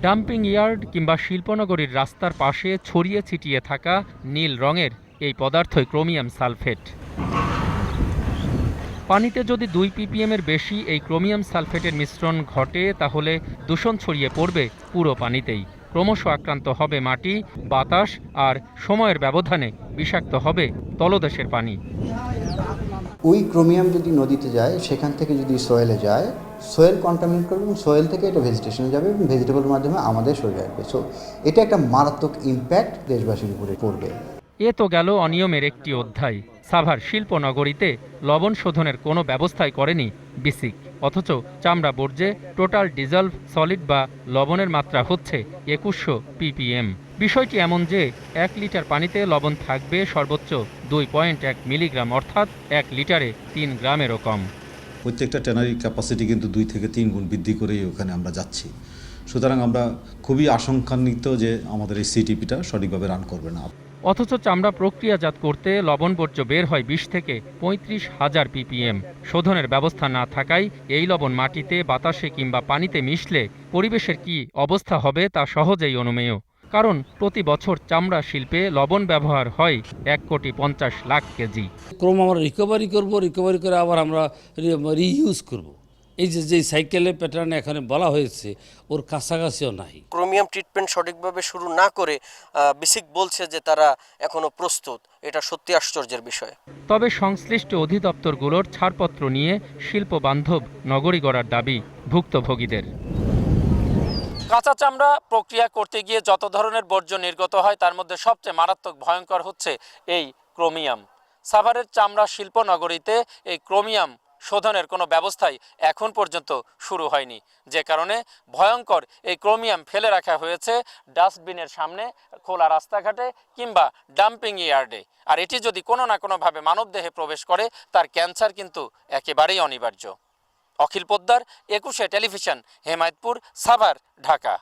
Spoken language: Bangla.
ডাম্পিং ইয়ার্ড কিংবা শিল্পনগরীর রাস্তার পাশে ছড়িয়ে ছিটিয়ে থাকা নীল রঙের এই পদার্থই ক্রোমিয়াম সালফেট। পানিতে যদি 2 ppm-এর বেশি এই ক্রোমিয়াম সালফেটের মিশ্রণ ঘটে তাহলে দূষণ ছড়িয়ে পড়বে পুরো পানিতেই। ক্রমশ আক্রান্ত হবে মাটি, বাতাস আর সময়ের ব্যবধানে বিষাক্ত হবে তলদেশের পানি। ওই ক্রোমিয়াম যদি নদীতে যায়, সেখান থেকে যদি সোয়েলে যায়, সোয়েল কন্টামিনেট করবে এবং সোয়েল থেকে এটা ভেজিটেশনে যাবে এবং ভেজিটেবলের মাধ্যমে আমাদের শরীরে আসবে। সো এটা একটা মারাত্মক ইম্প্যাক্ট দেশবাসীর উপরে পড়বে। এ তো গেল অনিয়মের একটি অধ্যায়। সাভার শিল্পনগরীতে লবণ শোধনের কোনো ব্যবস্থাই করেনি বিসিক, অথচ চামড়া বর্জ্যে টোটাল ডিজলভ সলিড বা লবণের মাত্রা হচ্ছে 2100 ppm। বিষয়টি এমন যে 1 লিটার পানিতে লবণ থাকবে সর্বোচ্চ 2.1 মিলিগ্রাম, অর্থাৎ 1 লিটারে 3 গ্রামেরও কম। প্রত্যেকটা ট্যানারি ক্যাপাসিটি কিন্তু 2 থেকে 3 গুণ বৃদ্ধি করেই ওখানে আমরা যাচ্ছি। সুতরাং আমরা খুবই আশঙ্কান্বিত যে আমাদের এই সিটিপিটা সঠিকভাবে রান করবে না। অথচ চামড়া প্রক্রিয়াজাত করতে লবণ বর্জ্য বের হয় 20 থেকে 35,000 ppm। শোধনের ব্যবস্থা না থাকায় এই লবণ মাটিতে, বাতাসে কিংবা পানিতে মিশলে পরিবেশের কি অবস্থা হবে তা সহজেই অনুমেয়। কারণ প্রতি বছর চামড়া শিল্পে লবণ ব্যবহার হয় 1,50,00,000 কেজি। ক্রম আমরা রিকভারি করে আবার আমরা রিইউজ করব। এই যে সাইকেলের প্যাটার্ন এখানে বলা হয়েছে ওর কাছাকাছিও নাই। ক্রোমিয়াম ট্রিটমেন্ট সঠিকভাবে শুরু না করে বিসিক বলছে যে তারা এখনো প্রস্তুত। এটা সত্যি আশ্চর্যের বিষয়। তবে সংশ্লিষ্ট অধিদপ্তরগুলোর ছাড়পত্র নিয়ে শিল্প বান্ধব নগরী গড়ার দাবি ভুক্তভোগীদের। কাঁচা চামড়া প্রক্রিয়া করতে গিয়ে যত ধরনের বর্জ্য নির্গত হয় তার মধ্যে সবচেয়ে মারাত্মক ভয়ঙ্কর হচ্ছে এই ক্রোমিয়াম। সাভারের চামড়া শিল্প নগরীতে এই ক্রোমিয়াম শোধনের কোনো ব্যবস্থাই এখন পর্যন্ত শুরু হয়নি, যে কারণে ভয়ঙ্কর এই ক্রোমিয়াম ফেলে রাখা হয়েছে ডাস্টবিনের সামনে, খোলা রাস্তাঘাটে কিংবা ডাম্পিং ইয়ার্ডে। আর এটি যদি কোনো না কোনোভাবে মানবদেহে প্রবেশ করে তার ক্যান্সার কিন্তু একেবারেই অনিবার্য। অখিল পোদ্দার, 21 টেলিভিশন, হেমায়তপুর, সাভার, ঢাকা।